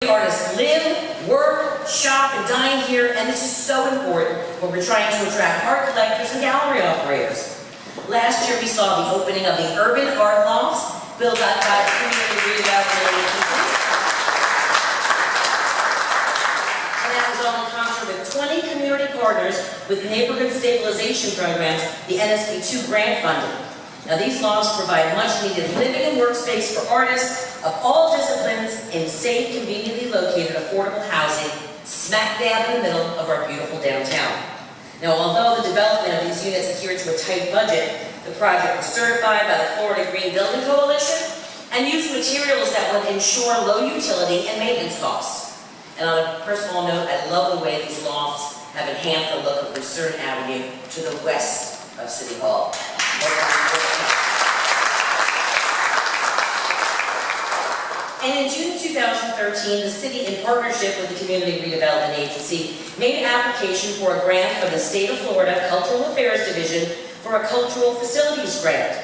Artists live, work, shop, and dine here, and this is so important when we're trying to attract art collectors and gallery operators. Last year we saw the opening of the Urban Art Lofts, built out by the community redevelopment agency. And that was all in concert with 20 community partners with neighborhood stabilization programs, the NSP2 grant funding. Now these lofts provide much needed living and workspace for artists of all disciplines in safe, conveniently located, affordable housing, smack dab in the middle of our beautiful downtown. Now although the development of these units adhered to a tight budget, the project was certified by the Florida Green Building Coalition and used materials that would ensure low utility and maintenance costs. And on a personal note, I love the way these lofts have enhanced the look of Lucerne Avenue to the west of City Hall. And in June 2013, the city, in partnership with the Community Redevelopment Agency, made an application for a grant from the State of Florida Cultural Affairs Division for a cultural facilities grant.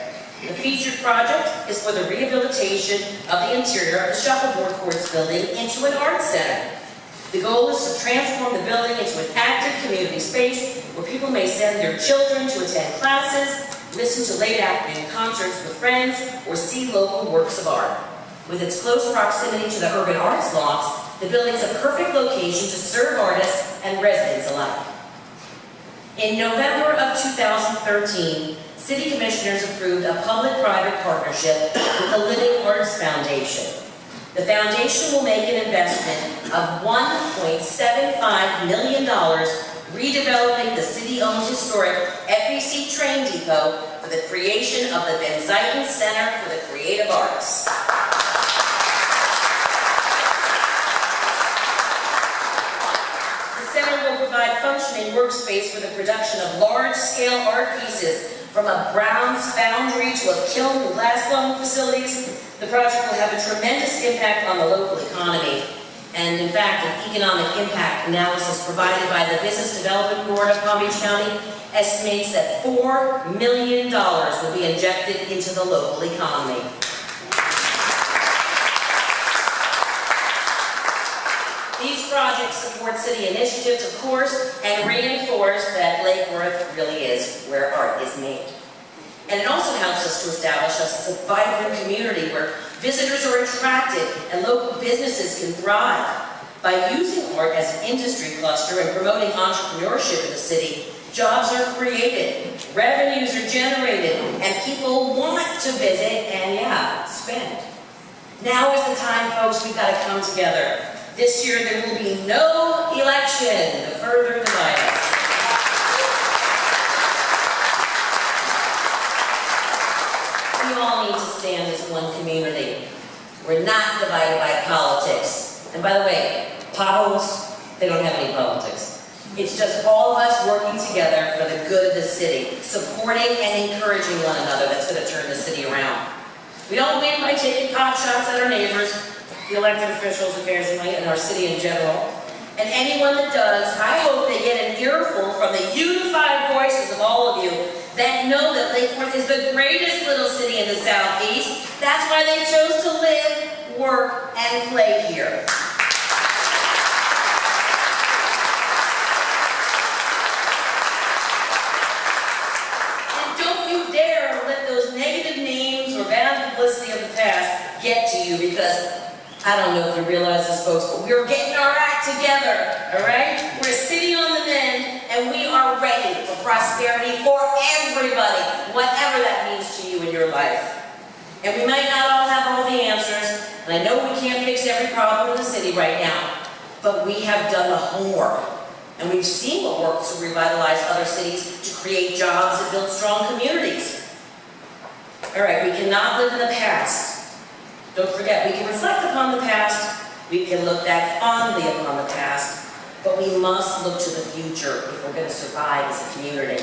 The featured project is for the rehabilitation of the interior of the Shuffleboard Courts building into an art center. The goal is to transform the building into an active community space where people may send their children to attend classes, listen to late afternoon concerts with friends, or see local works of art. With its close proximity to the Urban Arts Lofts, the building is a perfect location to serve artists and residents alike. In November of 2013, City Commissioners approved a public-private partnership with the Living Arts Foundation. The foundation will make an investment of $1.75 million redeveloping the city-owned historic FEC train depot for the creation of the Zuylen Center for the Creative Arts. The center will provide functioning workspace for the production of large-scale art pieces from a bronze foundry to a kiln and glass-blowing facilities. The project will have a tremendous impact on the local economy. And in fact, an economic impact analysis provided by the Business Development Board of Palm Beach County estimates that $4 million will be injected into the local economy. These projects support city initiatives, of course, and reinforce that Lake Worth really is where art is made. And it also helps us to establish us as a vibrant community where visitors are attracted and local businesses can thrive. By using art as an industry cluster and promoting entrepreneurship in the city, jobs are created, revenues are generated, and people want to visit and, yeah, spend. Now is the time, folks, we've got to come together. This year there will be no election to further divide us. We all need to stand as one community. We're not divided by politics. And by the way, potholes, they don't have any politics. It's just all of us working together for the good of the city, supporting and encouraging one another that's going to turn the city around. We don't win by taking pot shots at our neighbors, the elected officials occasionally, and our city in general. And anyone that does, I hope they get an earful from the unified voices of all of you that know that Lake Worth is the greatest little city in the Southeast. That's why they chose to live, work, and play here. And don't you dare let those negative names or bad publicity of the past get to you, because I don't know if you realize this, folks, but we're getting our act together, all right? We're a city on the mend, and we are ready for prosperity for everybody, whatever that means to you in your life. And we might not all have all the answers, and I know we can't fix every problem in the city right now, but we have done the homework, and we've seen what works to revitalize other cities, to create jobs and build strong communities. All right, we cannot live in the past. Don't forget, we can reflect upon the past, we can look back fondly upon the past, but we must look to the future if we're going to survive as a community.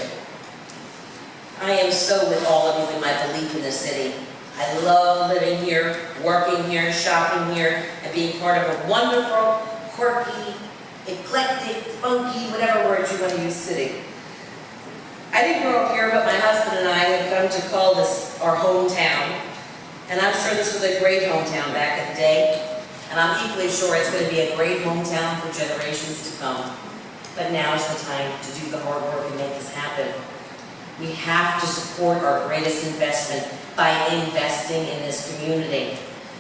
I am so with all of you in my belief in this city. I love living here, working here, shopping here, and being part of a wonderful, quirky, eclectic, funky, whatever word you want to use, city. I didn't grow up here, but my husband and I have come to call this our hometown. And I'm sure this was a great hometown back in the day. and I'm equally sure it's going to be a great hometown for generations to come. But now is the time to do the hard work and make this happen. We have to support our greatest investment by investing in this community.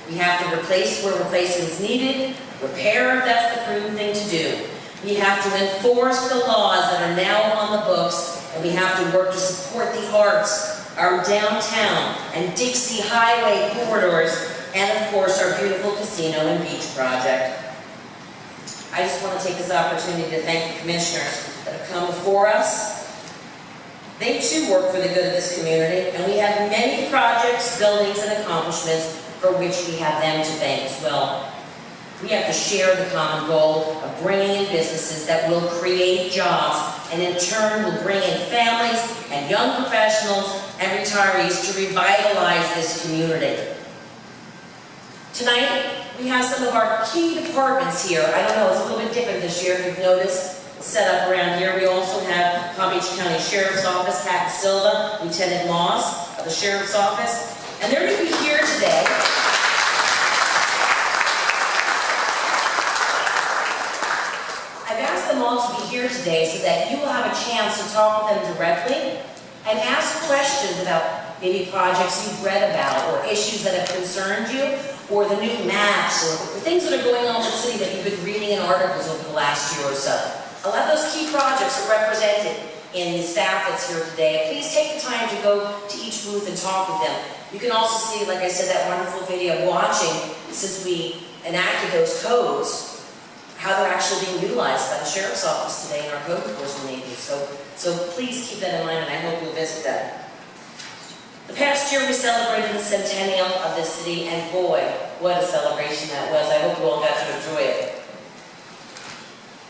We have to replace where replacement is needed, repair if that's the prudent thing to do. We have to enforce the laws that are now on the books, and we have to work to support the arts, our downtown and Dixie Highway corridors, and of course our beautiful casino and beach project. I just want to take this opportunity to thank the commissioners that have come before us. They too work for the good of this community, and we have many projects, buildings, and accomplishments for which we have them to thank as well. We have to share the common goal of bringing in businesses that will create jobs, and in turn will bring in families and young professionals and retirees to revitalize this community. Tonight, we have some of our key departments here. I don't know, it's a little bit different this year if you've noticed. Set up around here. We also have Palm Beach County Sheriff's Office, Kat Silva, Lieutenant Moss of the Sheriff's Office, and they're going to be here today. I've asked them all to be here today so that you will have a chance to talk with them directly and ask questions about maybe projects you've read about or issues that have concerned you, or the new maps, or the things that are going on in the city that you've been reading in articles over the last year or so. A lot of those key projects are represented in the staff that's here today. Please take the time to go to each booth and talk with them. You can also see, like I said, that wonderful video watching, since we enacted those codes, how they're actually being utilized by the Sheriff's Office today in our code enforcement agencies. So please keep that in mind, and I hope you'll visit that. The past year we celebrated the centennial of this city, and boy, what a celebration that was. I hope you all got to enjoy it.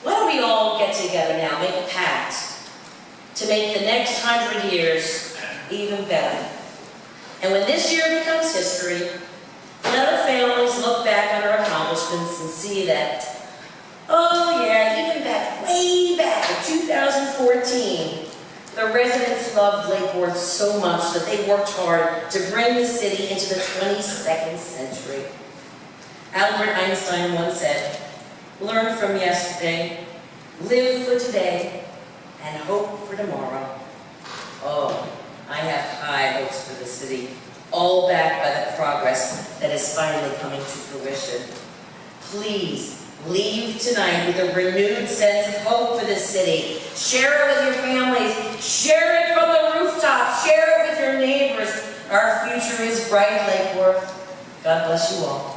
Why don't we all get together now, make a pact to make the next 100 years even better. And when this year becomes history, let our families look back on our accomplishments and see that, oh yeah, even back, way back in 2014, the residents loved Lake Worth so much that they worked hard to bring the city into the 22nd century. Albert Einstein once said, "Learn from yesterday, live for today, and hope for tomorrow." Oh, I have high hopes for the city, all backed by the progress that is finally coming to fruition. Please, leave tonight with a renewed sense of hope for this city. Share it with your families. Share it from the rooftops. Share it with your neighbors. Our future is bright, Lake Worth. God bless you all.